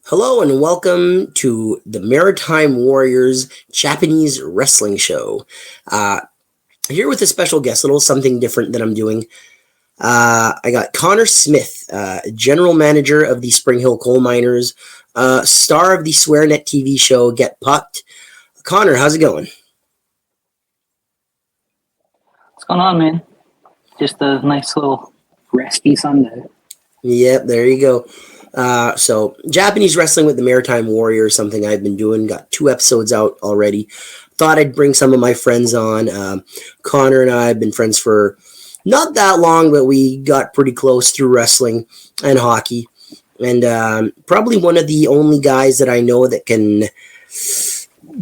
Hello and welcome to the Maritime Warriors Japanese wrestling show. Here with a special guest, a little something different that I'm doing. I got Connor Smith, general manager of the Spring Hill Coal Miners, star of the SwearNet TV show Get Pucked. Connor, how's it going? What's going on, man? Just a nice little resty Sunday. Yep, there you go. So Japanese wrestling with the Maritime Warrior is something I've been doing. Got 2 episodes out already. Thought I'd bring some of my friends on. Connor and I have been friends for not that long, but we got pretty close through wrestling and hockey. And probably one of the only guys that I know that can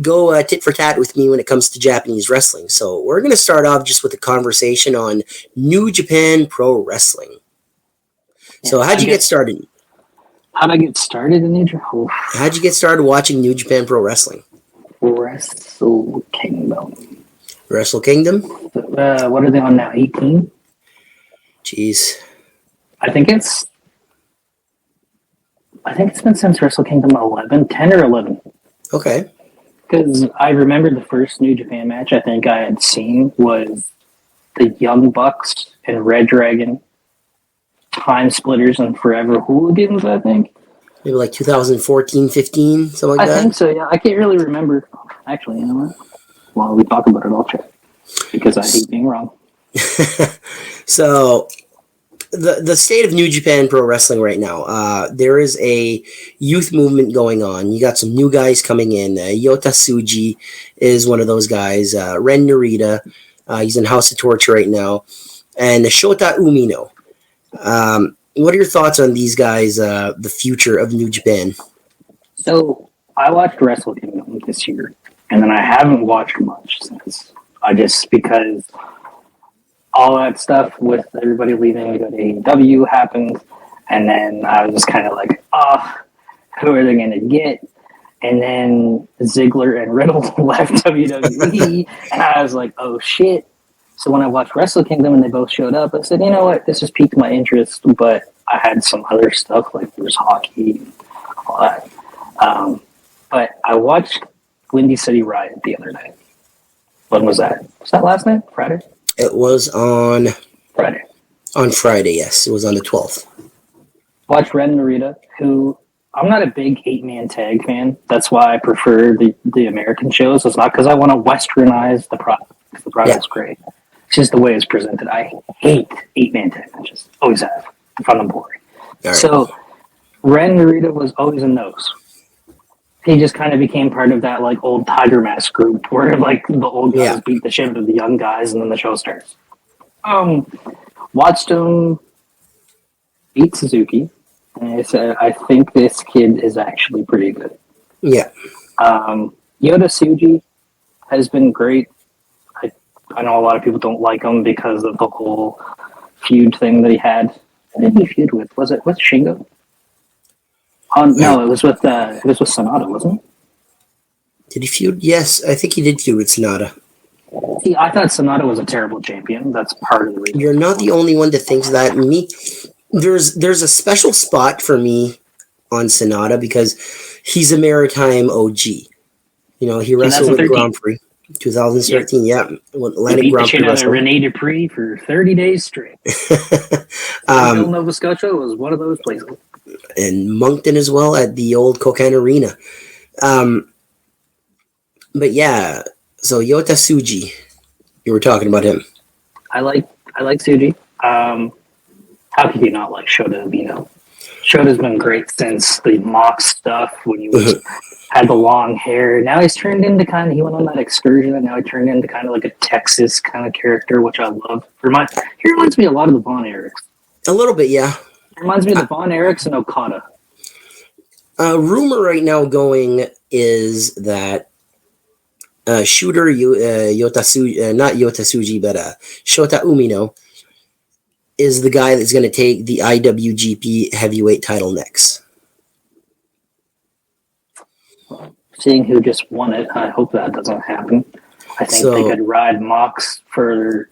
go tit for tat with me when it comes to Japanese wrestling. So we're going to start off just with a conversation on New Japan Pro Wrestling. So how'd you get started? How'd I get started in New Japan? How'd you get started watching New Japan Pro Wrestling? Wrestle Kingdom. Wrestle Kingdom? What are they on now? 18? Jeez. I think it's been since Wrestle Kingdom 11, 10 or 11. Okay. Because I remember the first New Japan match I think I had seen was the Young Bucks and Red Dragon, Time Splitters, and Forever Hooligans, I think. Maybe like 2014, 15, something like that? I think so, yeah. I can't really remember. Actually, you know what? While we talk about it, I'll check. Because I hate being wrong. So, the state of New Japan Pro Wrestling right now, there is a youth movement going on. You got some new guys coming in. Yota Tsuji is one of those guys. Ren Narita, he's in House of Torture right now. And Shota Umino. What are your thoughts on these guys, the future of New Japan? So, I watched Wrestle Kingdom this year, and then I haven't watched much since. Because all that stuff with everybody leaving to go to AEW happened, and then I was just kind of like, who are they going to get? And then Ziggler and Riddle left WWE, and I was like, oh shit. So when I watched Wrestle Kingdom and they both showed up, I said, you know what, this has piqued my interest, but I had some other stuff, like there's hockey and all that. But I watched Windy City Riot the other night. When was that? Was that last night? Friday? It was on... Friday. On Friday, yes. It was on the 12th. Watched Ren Narita, who... I'm not a big 8-man tag fan. That's why I prefer the American shows. It's not because I want to westernize the product. Because the product's great. It's just the way it's presented. I hate 8-man tag matches. Always have. I find them boring. Right. So, Ren Narita was always in those. He just kind of became part of that like old Tiger Mask group where like the old guys beat the shit out of the young guys and then the show starts. Watched him beat Suzuki. And I said, I think this kid is actually pretty good. Yeah. Yota Tsuji has been great. I know a lot of people don't like him because of the whole feud thing that he had. Who did he feud with? Was it with Shingo? No, it was with Sonata, wasn't it? Did he feud? Yes, I think he did feud with Sonata. See, I thought Sonata was a terrible champion. That's part of the reason. You're not the only one that thinks that. There's a special spot for me on Sonata because he's a Maritime OG. You know, he wrestled with Grand Prix. 2013, yeah. Atlantic Grand Prix wrestling. Rene Dupree for 30 days straight. Nova Scotia was one of those places. And Moncton as well at the old Kokan Arena. But yeah, so Yota Tsuji, you were talking about him. I like Tsuji. How could you not like Shota Umino? Shota's been great since the Mox stuff when he had the long hair. Now he's turned into he went on that excursion, and now he turned into kind of like a Texas kind of character, which I love. He reminds me a lot of the Von Erichs. A little bit, yeah. It reminds me of the Von Erichs and Okada. Rumor right now going is that Shooter Yota Tsuji, not Yota Tsuji, but Shota Umino is the guy that's going to take the IWGP heavyweight title next. Seeing who just won it, I hope that doesn't happen. I think they could ride Mox for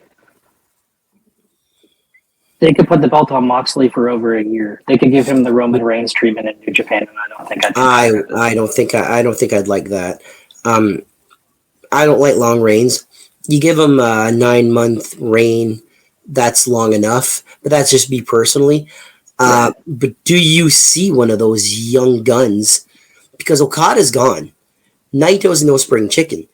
They could put the belt on Moxley for over a year. They could give him the Roman Reigns treatment in New Japan, and I don't think I don't think I'd like that. I don't like long reigns. You give him a 9-month reign, that's long enough. But that's just me personally. But do you see one of those young guns? Because Okada's gone. Naito's no spring chicken.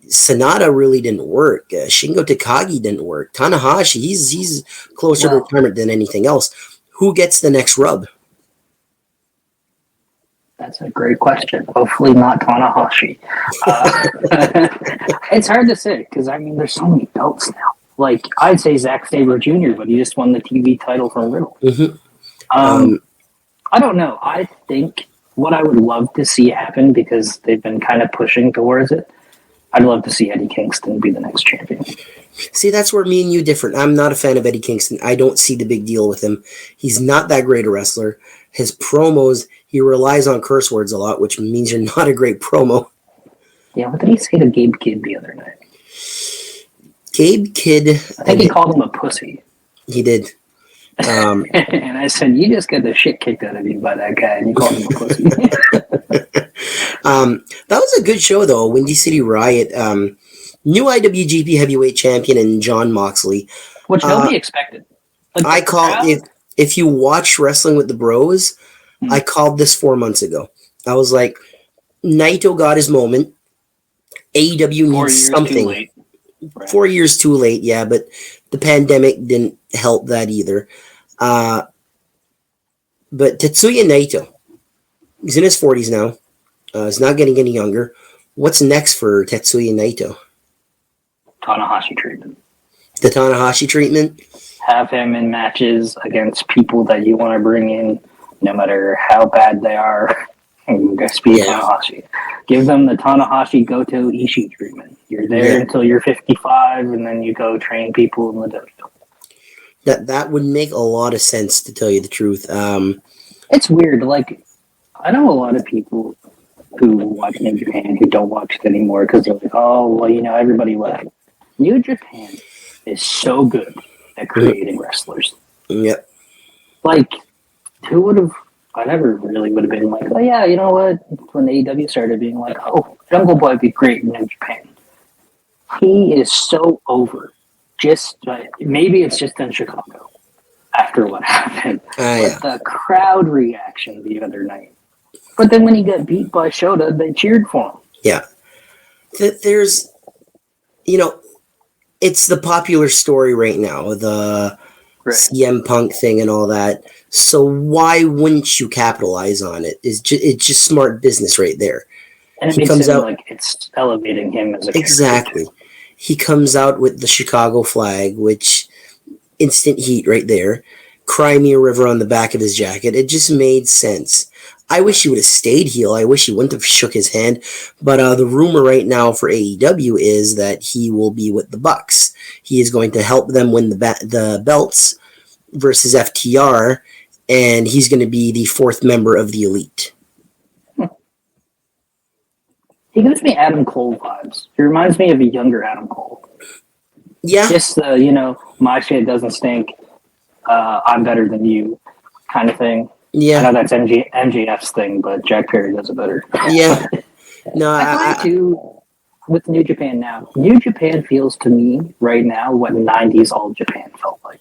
Sonata really didn't work. Shingo Takagi didn't work. Tanahashi, he's closer to retirement than anything else. Who gets the next rub? That's a great question. Hopefully not Tanahashi. It's hard to say because, I mean, there's so many belts now. Like, I'd say Zack Sabre Jr., but he just won the TV title from Riddle. Mm-hmm. I don't know. I think what I would love to see happen, because they've been kind of pushing towards it, I'd love to see Eddie Kingston be the next champion. See, that's where me and you different. I'm not a fan of Eddie Kingston. I don't see the big deal with him. He's not that great a wrestler. His promos, he relies on curse words a lot, which means you're not a great promo. Yeah, what did he say to Gabe Kidd the other night? Gabe Kidd... I think he called him a pussy. He did. And I said, you just got the shit kicked out of you by that guy, and you called him a pussy. That was a good show, though. Windy City Riot. New IWGP Heavyweight Champion and Jon Moxley. Which nobody expected. Like, if you watch Wrestling with the Bros, I called this 4 months ago. I was like, Naito got his moment. AEW needs something. Right. 4 years too late, yeah, but the pandemic didn't help that either. But Tetsuya Naito, he's in his 40s now. He's not getting any younger. What's next for Tetsuya Naito? Tanahashi treatment. The Tanahashi treatment? Have him in matches against people that you want to bring in, no matter how bad they are. Tanahashi. Give them the Tanahashi Goto Ishii treatment. You're there until you're 55, and then you go train people in the dojo. That would make a lot of sense, to tell you the truth. It's weird. Like, I know a lot of people who watch New Japan who don't watch it anymore because they're like, oh, well, you know, everybody left. New Japan is so good at creating wrestlers. Yep. Like, who would have... I never really would have been like, oh yeah, you know what? When AEW started being like, oh, Jungle Boy would be great in New Japan. He is so over. Just maybe it's just in Chicago after what happened. But the crowd reaction the other night. But then when he got beat by Shota, they cheered for him. Yeah. There's, you know, it's the popular story right now, the CM Punk thing and all that. So why wouldn't you capitalize on it? It's just smart business right there. And it makes it like it's elevating him as a exactly. character. He comes out with the Chicago flag, which instant heat right there. Cry Me a River on the back of his jacket. It just made sense. I wish he would have stayed heel. I wish he wouldn't have shook his hand. But the rumor right now for AEW is that he will be with the Bucks. He is going to help them win the belts versus FTR, and he's going to be the 4th member of the Elite. He gives me Adam Cole vibes. He reminds me of a younger Adam Cole. Yeah. Just the, you know, my shit doesn't stink, I'm better than you kind of thing. Yeah. I know that's MJF's thing, but Jack Perry does it better. Yeah. No, I find too, with New Japan now, New Japan feels to me right now what 90s All Japan felt like.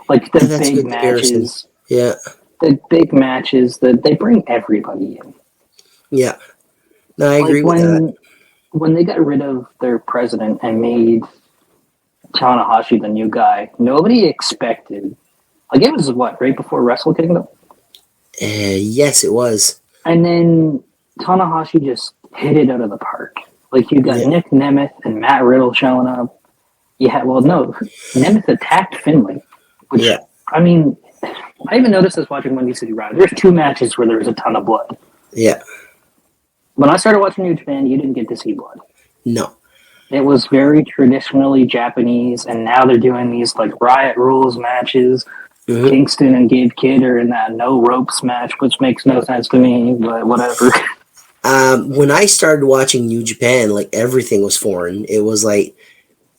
Like the big matches. Yeah. The big matches that they bring everybody in. Yeah. No, I agree with that. When they got rid of their president and made Tanahashi the new guy, nobody expected. Like, it was what, right before Wrestle Kingdom? Yes, it was. And then Tanahashi just hit it out of the park. Like, you got Nick Nemeth and Matt Riddle showing up. Yeah, well, no. Nemeth attacked Finlay. Which, I mean, I even noticed this watching Windy City Riot. There's 2 matches where there was a ton of blood. Yeah. When I started watching New Japan, you didn't get to see blood. No. It was very traditionally Japanese, and now they're doing these, like, Riot Rules matches. Mm-hmm. Kingston and Gabe Kidd are in that no ropes match, which makes no sense to me, but whatever. When I started watching New Japan, like, everything was foreign. It was like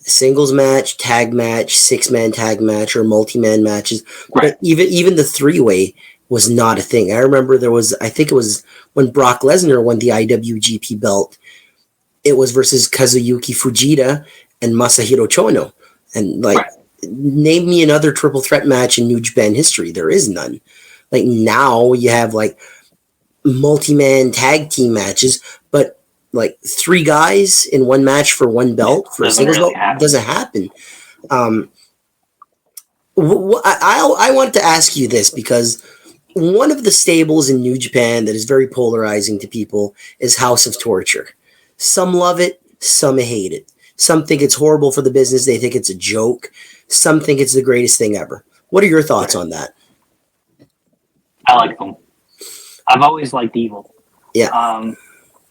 singles match, tag match, 6-man tag match, or multi-man matches. Right. But even the 3-way was not a thing. I remember I think it was when Brock Lesnar won the IWGP belt. It was versus Kazuyuki Fujita and Masahiro Chono. And Right. name me another triple threat match in New Japan history. There is none. Like now you have like multi-man tag team matches, but like 3 guys in one match for one belt for a singles really belt doesn't happen. I wanted to ask you this because one of the stables in New Japan that is very polarizing to people is House of Torture. Some love it, some hate it. Some think it's horrible for the business. They think it's a joke. Some think it's the greatest thing ever. What are your thoughts on that? I like them. I've always liked Evil. Yeah.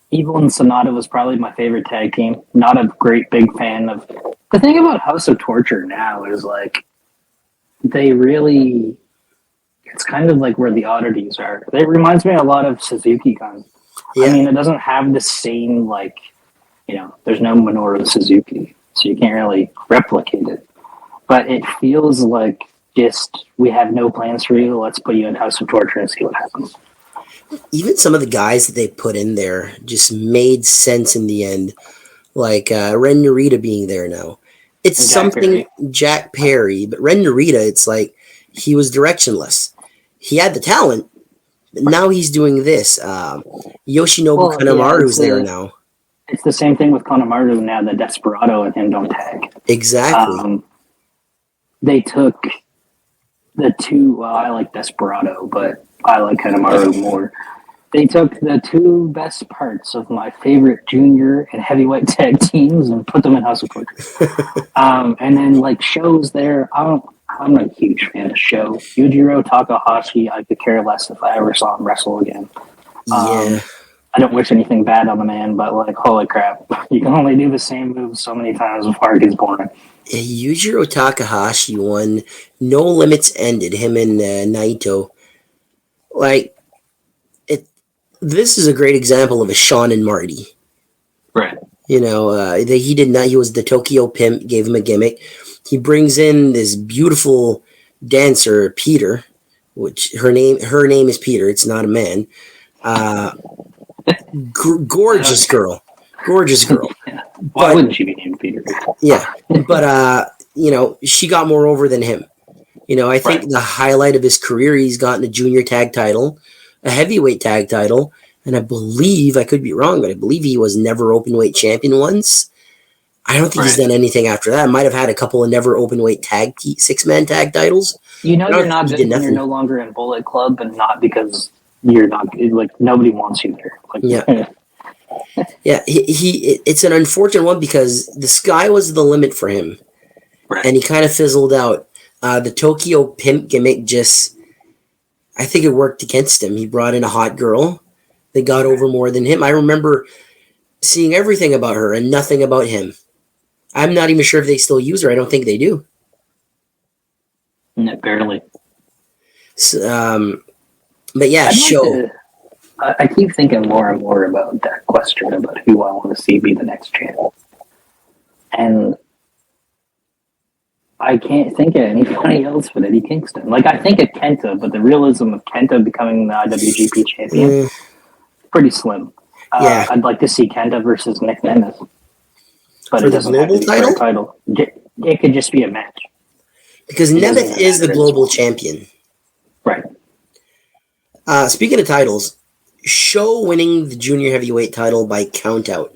Evil and Sonata was probably my favorite tag team. Not a great big fan of. The thing about House of Torture now is like they really. It's kind of like where the oddities are. It reminds me a lot of Suzuki Gun. Yeah. I mean, it doesn't have the same there's no Minoru Suzuki, so you can't really replicate it. But it feels like just we have no plans for you. Let's put you in House of Torture and see what happens. Even some of the guys that they put in there just made sense in the end, like Ren Narita being there now. It's And something Jack Perry, but Ren Narita, it's like he was directionless. He had the talent, but now he's doing this. Yoshinobu Kanemaru's there now. It's the same thing with Kanemaru now that Desperado and him don't tag. Exactly. They took the two. Well, I like Desperado, but I like Kanemaru more. They took the 2 best parts of my favorite junior and heavyweight tag teams and put them in House of Torture. And then shows there. I'm not a huge fan of Show. Yujiro Takahashi, I could care less if I ever saw him wrestle again. Yeah. I don't wish anything bad on the man, but holy crap. You can only do the same moves so many times before it gets boring. Yujiro Takahashi won. No Limits ended. Him and Naito. This is a great example of a Sean and Marty. Right. He did not. He was the Tokyo Pimp. Gave him a gimmick. He brings in this beautiful dancer, Peter, which her name is Peter. It's not a man. Gorgeous girl. Yeah. Why wouldn't she be named Peter? Yeah, but she got more over than him. I think the highlight of his career, he's gotten a junior tag title, a heavyweight tag title, and I believe, I could be wrong, but I believe he was never open weight champion once. I don't think he's done anything after that. Might have had a couple of never open weight 6-man tag titles. You're not good when you're no longer in Bullet Club, and not because you're not nobody wants you there. Yeah. Yeah, it's an unfortunate one because the sky was the limit for him, and he kind of fizzled out. The Tokyo Pimp gimmick I think it worked against him. He brought in a hot girl that got over more than him. I remember seeing everything about her and nothing about him. I'm not even sure if they still use her. I don't think they do. No, barely. So, but yeah, I keep thinking more and more about that question about who I want to see be the next champ. And I can't think of anybody else but Eddie Kingston. I think of Kenta, but the realism of Kenta becoming the IWGP champion, pretty slim. Yeah. I'd like to see Kenta versus Nick Nemeth. But for it doesn't have to be for a title. It could just be a match. Because Nemeth is the global champion. Right. Speaking of titles, Show winning the junior heavyweight title by countout.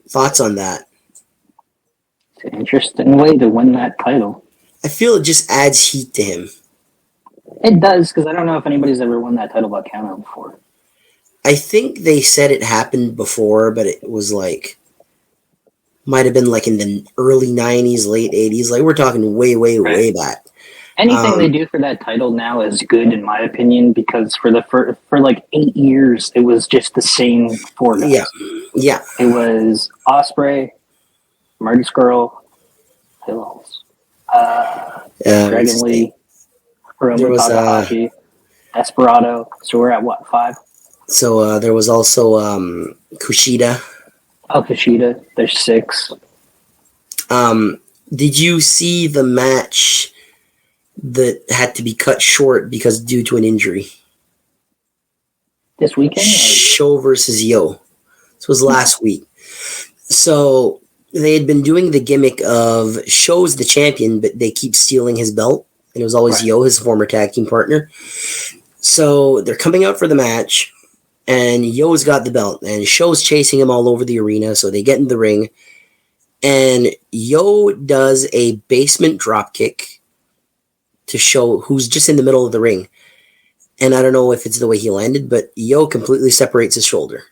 Thoughts on that? It's an interesting way to win that title. I feel it just adds heat to him. It does, because I don't know if anybody's ever won that title by countout before. I think they said it happened before, but it was might have been in the early 90s, late 80s. We're talking way, way, way back. Anything they do for that title now is good, in my opinion, because for 8 years, it was just the same 4 guys. Yeah. It was Ospreay, Marty Scurll, who else? Dragon Lee, Hiromu Takahashi, Desperado. So we're at what, 5? So there was also Kushida. Oh, Kushida. There's 6. Did you see the match that had to be cut short because due to an injury? This weekend? Show versus Yo. This was last week. So they had been doing the gimmick of Show's the champion, but they keep stealing his belt. And it was always Yo, his former tag team partner. So they're coming out for the match, and Yo's got the belt, and Show's chasing him all over the arena. So they get in the ring, and Yo does a basement drop kick to Show, who's just in the middle of the ring. And I don't know if it's the way he landed, but Yo completely separates his shoulder.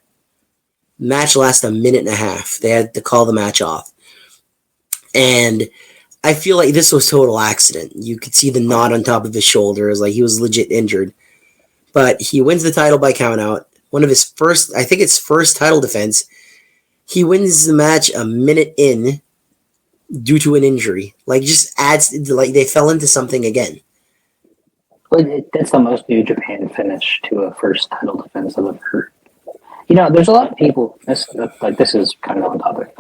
Match lasted a minute and a half. They had to call the match off. And I feel like this was total accident. You could see the knot on top of his shoulder. It was like he was legit injured. But he wins the title by countout. One of his first, I think it's first title defense. He wins the match a minute in due to an injury. Like, just adds, like, they fell into something again. But that's the most New Japan finish to a first title defense I've ever heard. You know, there's a lot of people, this is kind of on topic.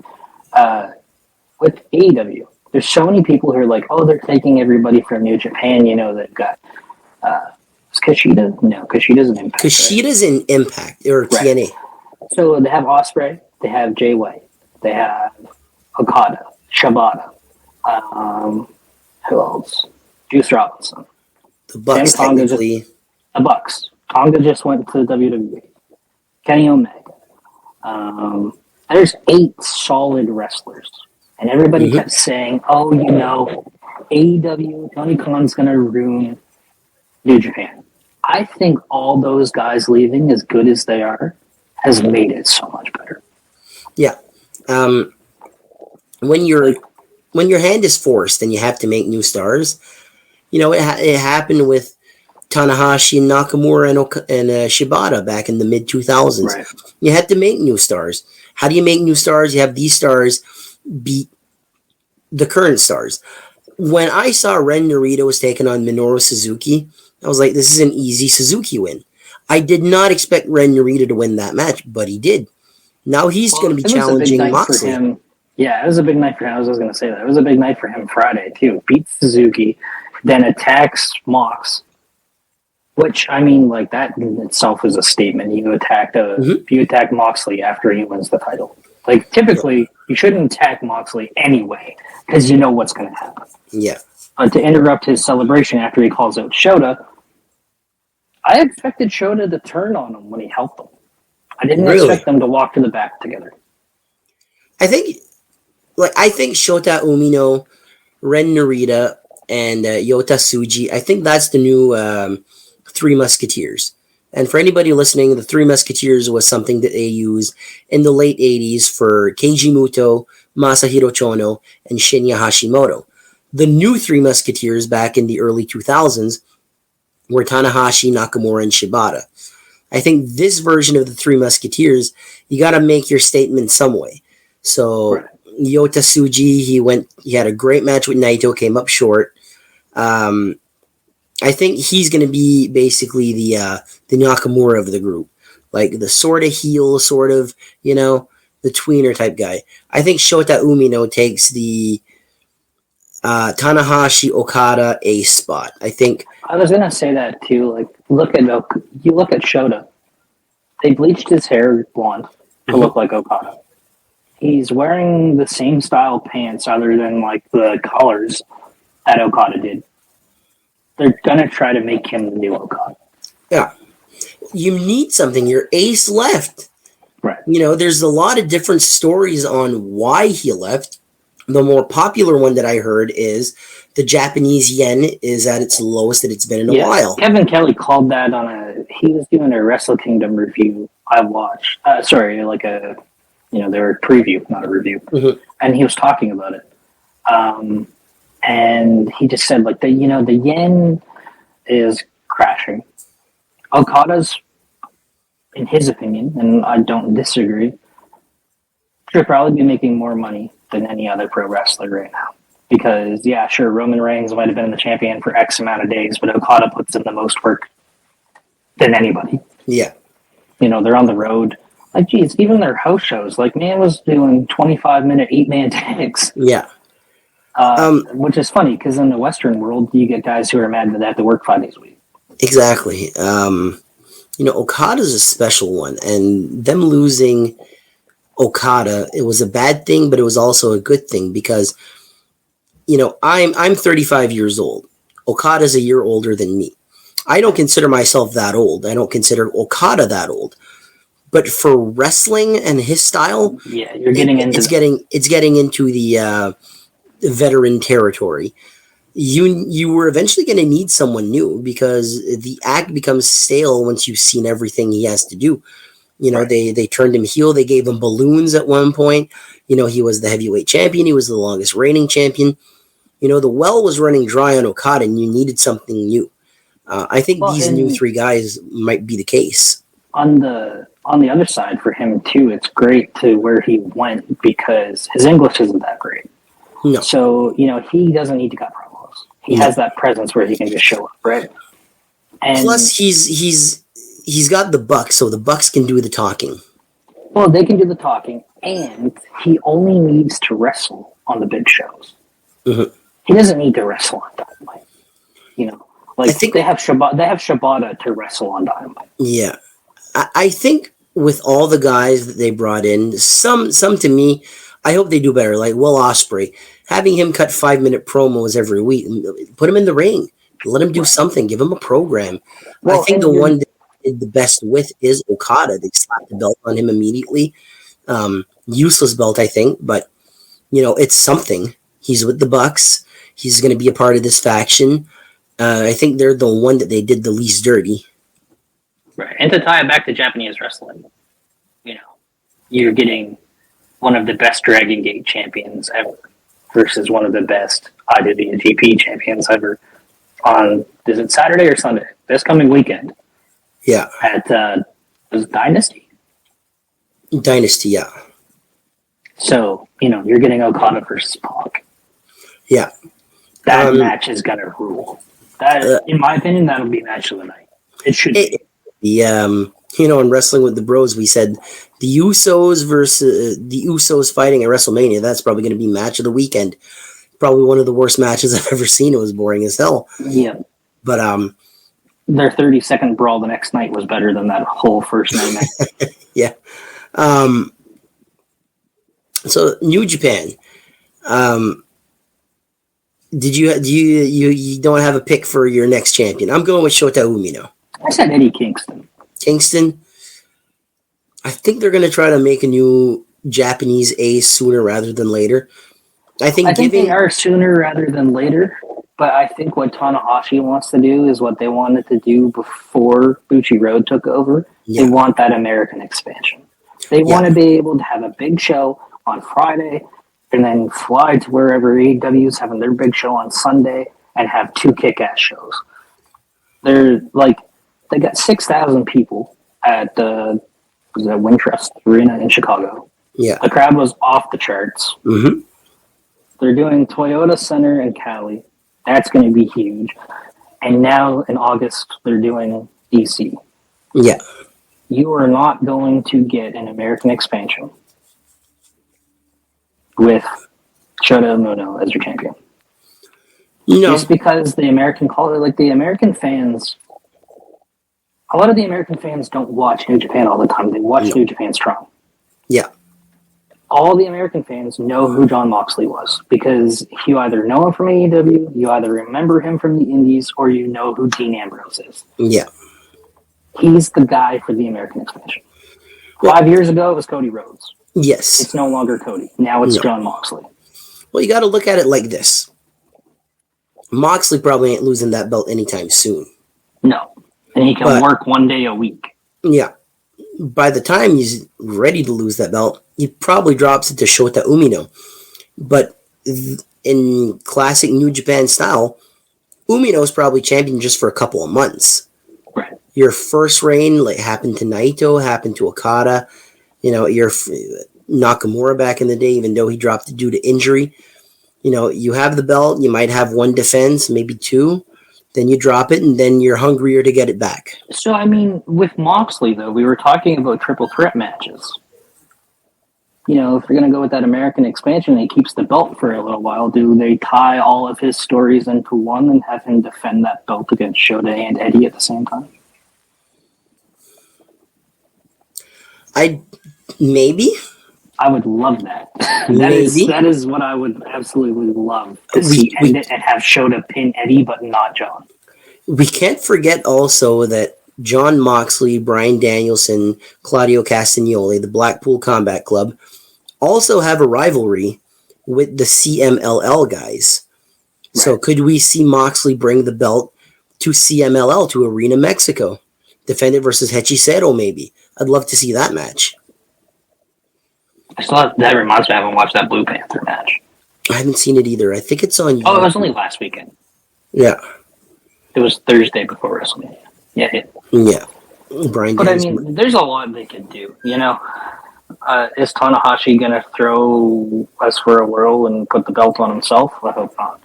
With AEW, there's so many people who are like, oh, they're taking everybody from New Japan. You know, they've got, is Kushida? No, Kushida's an Impact. Kushida's an Impact, or TNA. So they have Ospreay, they have Jay White, they have Okada, Shibata, who else? Juice Robinson. The Bucks, technically. The Bucks. Tonga just went to WWE. Kenny Omega. There's 8 solid wrestlers. And everybody kept saying, oh, you know, AEW, Tony Khan's going to ruin New Japan. I think all those guys leaving, as good as they are, has made it so much better. Yeah. When your hand is forced and you have to make new stars, you know, it happened with Tanahashi, Nakamura, and Shibata back in the mid-2000s. Right. You had to make new stars. How do you make new stars? You have these stars beat the current stars. When I saw Ren Narita was taking on Minoru Suzuki, I was like, this is an easy Suzuki win. I did not expect Ren Narita to win that match, but he did. Now he's going to be challenging Moxley. Yeah, it was a big night for him. I was going to say that. It was a big night for him Friday, too. Beats Suzuki, then attacks Mox. Which, I mean, like, that in itself is a statement. You attack Moxley after he wins the title. Like, typically, you shouldn't attack Moxley anyway, because you know what's going to happen. Yeah. But to interrupt his celebration after he calls out Shota, I expected Shota to turn on him when he helped him. I didn't expect them to walk to the back together. I think Shota Umino, Ren Narita, and Yota Tsuji, I think that's the new Three Musketeers. And for anybody listening, the Three Musketeers was something that they used in the late 80s for Keiji Muto, Masahiro Chono, and Shinya Hashimoto. The new Three Musketeers back in the early 2000s were Tanahashi, Nakamura, and Shibata. I think this version of the Three Musketeers, you got to make your statement some way. So Yota Tsuji, he had a great match with Naito, came up short. I think he's going to be basically the Nakamura of the group, like the sort of heel, sort of, you know, the tweener type guy. I think Shota Umino takes the Tanahashi Okada ace spot. I think I was going to say that too. Like, look at Shota. They bleached his hair blonde to look like Okada. He's wearing the same style pants other than like the collars that Okada did. They're going to try to make him the new Okada. Yeah. You need something. Your ace left. Right. You know, there's a lot of different stories on why he left. The more popular one that I heard is the Japanese yen is at its lowest that it's been in a while. Kevin Kelly called that he was doing a Wrestle Kingdom review I watched. They were a preview, not a review. Mm-hmm. And he was talking about it. And he just said, like, the yen is crashing. Okada's, in his opinion, and I don't disagree, should probably be making more money than any other pro wrestler right now. Because, yeah, sure, Roman Reigns might have been the champion for X amount of days, but Okada puts in the most work than anybody. Yeah. You know, they're on the road. Like, geez, even their house shows. Like, man was doing 25-minute 8-man tags. Yeah. Which is funny because in the Western world, you get guys who are mad that they have to work 5 days a week. Exactly. Okada's a special one, and them losing Okada, it was a bad thing, but it was also a good thing because, I'm 35 years old. Okada's a year older than me. I don't consider myself that old. I don't consider Okada that old. But for wrestling and his style, yeah, you're getting into it's getting into the veteran territory. You were eventually going to need someone new because the act becomes stale once you've seen everything he has to do. Right. They turned him heel. They gave him balloons at one point. He was the heavyweight champion. He was the longest reigning champion. The well was running dry on Okada, and you needed something new. I think these new 3 guys might be the case. On the other side for him too, it's great to where he went because his English isn't that great. No. So he doesn't need to cut promos. He has that presence where he can just show up, right? And plus, he's got the Bucks, so the Bucks can do the talking. Well, they can do the talking, and he only needs to wrestle on the big shows. Mm-hmm. He doesn't need to wrestle on Dynamite. I think they have Shibata to wrestle on Dynamite. Yeah, I think with all the guys that they brought in, some to me, I hope they do better. Like Will Ospreay, having him cut 5-minute promos every week, put him in the ring, let him do something, give him a program. Well, I think the one that did the best with is Okada. They slapped the belt on him immediately. Useless belt, I think, but it's something. He's with the Bucks. He's going to be a part of this faction. I think they're the one that they did the least dirty. Right. And to tie it back to Japanese wrestling, you're getting one of the best Dragon Gate champions ever versus one of the best IWGP champions ever on, is it Saturday or Sunday? This coming weekend. Yeah. At, was it Dynasty? Dynasty, yeah. So, you're getting Okada versus Punk. Yeah. That match is going to rule. That, in my opinion, that'll be match of the night. It should be. In Wrestling with the Bros, we said the Usos versus the Usos fighting at WrestleMania. That's probably going to be match of the weekend. Probably one of the worst matches I've ever seen. It was boring as hell. Yeah. But their 30-second brawl the next night was better than that whole first night. Yeah. So New Japan. Do you don't have a pick for your next champion? I'm going with Shota Umino. I said Eddie Kingston. Kingston. I think they're going to try to make a new Japanese ace sooner rather than later. I think they are sooner rather than later, but I think what Tanahashi wants to do is what they wanted to do before Bucci Road took over. Yeah. They want that American expansion. They want to be able to have a big show on Friday and then fly to wherever AEW is having their big show on Sunday and have 2 kick-ass shows. They got 6,000 people at the Wintrust Arena in Chicago. Yeah. The crowd was off the charts. Mm-hmm. They're doing Toyota Center in Cali. That's going to be huge. And now in August, they're doing DC. Yeah. You are not going to get an American expansion with Shota Umino as your champion. No. Just because the American the American fans, a lot of the American fans don't watch New Japan all the time. They watch New Japan Strong. Yeah. All the American fans know who Jon Moxley was because you either know him from AEW, you either remember him from the Indies, or you know who Dean Ambrose is. Yeah. He's the guy for the American expansion. 5 years ago, it was Cody Rhodes. Yes. It's no longer Cody. Now it's Jon Moxley. Well, you got to look at it like this. Moxley probably ain't losing that belt anytime soon. No. And he can work 1 day a week. Yeah. By the time he's ready to lose that belt, he probably drops it to Shota Umino. But in classic New Japan style, Umino's probably champion just for a couple of months. Right. Your first reign, like happened to Naito, happened to Okada. Your Nakamura back in the day, even though he dropped it due to injury. You have the belt, you might have 1 defense, maybe 2. Then you drop it, and then you're hungrier to get it back. So, with Moxley, though, we were talking about triple threat matches. if they're going to go with that American expansion and he keeps the belt for a little while, do they tie all of his stories into one and have him defend that belt against Shota and Eddie at the same time? Maybe. I would love that. Maybe. That is what I would absolutely love to see end it and have Shota pin Eddie, but not John. We can't forget also that John Moxley, Bryan Danielson, Claudio Castagnoli, the Blackpool Combat Club, also have a rivalry with the CMLL guys. Right. So could we see Moxley bring the belt to CMLL, to Arena Mexico? Defend it versus Hechicero, maybe. I'd love to see that match. That reminds me, I haven't watched that Blue Panther match. I haven't seen it either. I think it's on... Oh, it was only last weekend. Yeah. It was Thursday before WrestleMania. Yeah. Yeah. Brian but I mean, there's a lot they could do, Is Tanahashi going to throw us for a whirl and put the belt on himself? I hope not.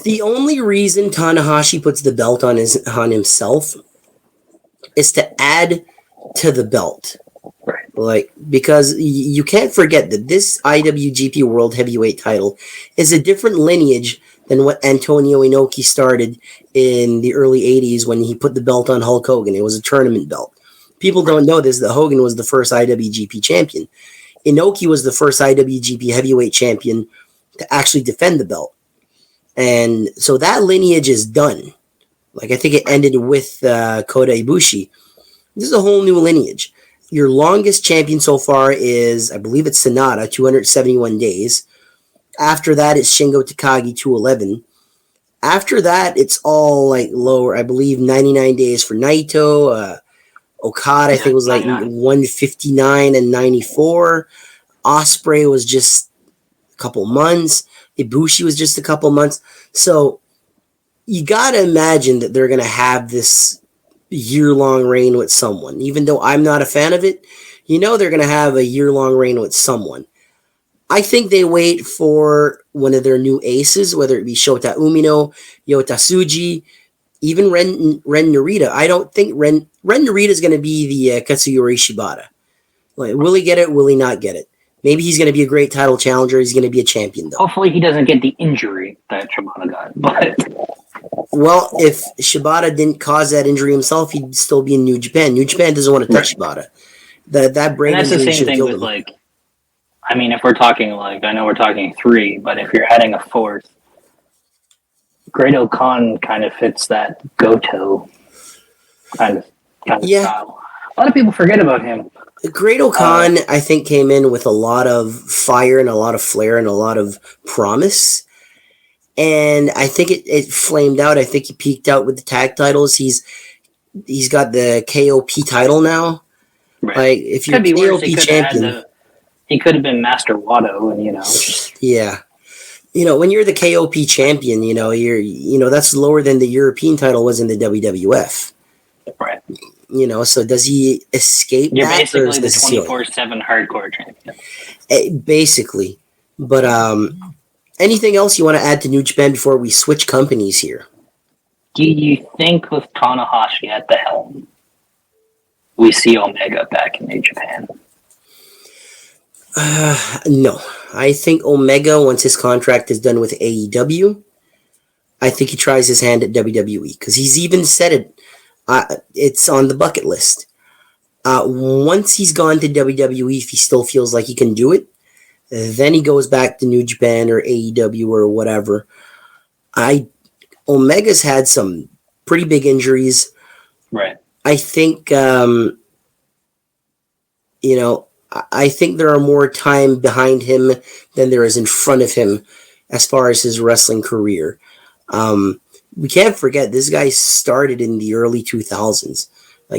The only reason Tanahashi puts the belt on himself is to add to the belt. Right. Because you can't forget that this IWGP World Heavyweight title is a different lineage than what Antonio Inoki started in the early 80s when he put the belt on Hulk Hogan. It was a tournament belt. People don't know this, that Hogan was the first IWGP champion. Inoki was the first IWGP heavyweight champion to actually defend the belt. And so that lineage is done. I think it ended with Kota Ibushi. This is a whole new lineage. Your longest champion so far is, I believe it's Sonata, 271 days. After that, it's Shingo Takagi, 211. After that, it's all lower. I believe 99 days for Naito. Okada, I think, was 159 and 94. Ospreay was just a couple months. Ibushi was just a couple months. So you got to imagine that they're going to have this year-long reign with someone. Even though I'm not a fan of it, they're going to have a year-long reign with someone. I think they wait for one of their new aces, whether it be Shota Umino, Yota Tsuji, even Ren Narita. I don't think Ren Narita is going to be the Katsuyori Shibata. Will he get it? Will he not get it? Maybe he's going to be a great title challenger. He's going to be a champion, though. Hopefully he doesn't get the injury that Shibata got. But well, if Shibata didn't cause that injury himself, he'd still be in New Japan. New Japan doesn't want to touch Shibata. That brain injury should have killed him. That's the same thing with, if we're talking, I know we're talking 3, but if you're adding a 4th, Great-O-Khan kind of fits that Goto kind of style. A lot of people forget about him. Great-O-Khan, I think, came in with a lot of fire and a lot of flair and a lot of promise. And I think it flamed out. I think he peaked out with the tag titles. He's got the KOP title now. Right. If you're KOP champion... He could have been Master Watto, and Yeah. When you're the KOP champion, you're that's lower than the European title was in the WWF. Right. So does he escape You're that? You're basically the 24/7 hardcore champion. Basically. But anything else you want to add to New Japan before we switch companies here? Do you think with Tanahashi at the helm, we see Omega back in New Japan? No. I think Omega, once his contract is done with AEW, I think he tries his hand at WWE, because he's even said it. It's on the bucket list. Once he's gone to WWE, if he still feels like he can do it, then he goes back to New Japan or AEW or whatever. Omega's had some pretty big injuries. Right. I think, I think there are more time behind him than there is in front of him as far as his wrestling career. We can't forget, this guy started in the early 2000s.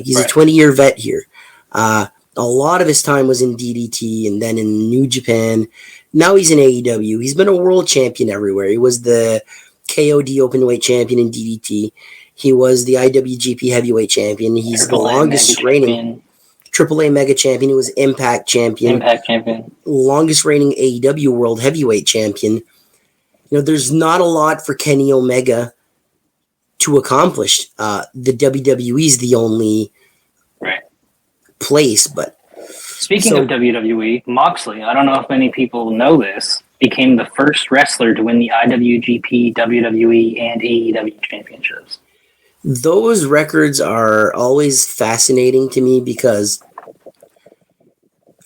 He's a 20-year vet here. A lot of his time was in DDT and then in New Japan. Now he's in AEW. He's been a world champion everywhere. He was the KOD Openweight champion in DDT. He was the IWGP Heavyweight champion. He's the longest reigning AAA Mega Champion. He was Impact Champion. Longest reigning AEW World Heavyweight Champion. There's not a lot for Kenny Omega to accomplish. The WWE is the only place, but Speaking of WWE, Moxley, I don't know if many people know this, became the first wrestler to win the IWGP, WWE, and AEW championships. Those records are always fascinating to me because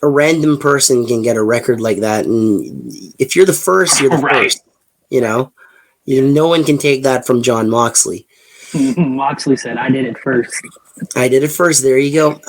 a random person can get a record like that, and if you're the first, you're the first. No one can take that from Jon Moxley. Moxley said, "I did it first." I did it first. There you go.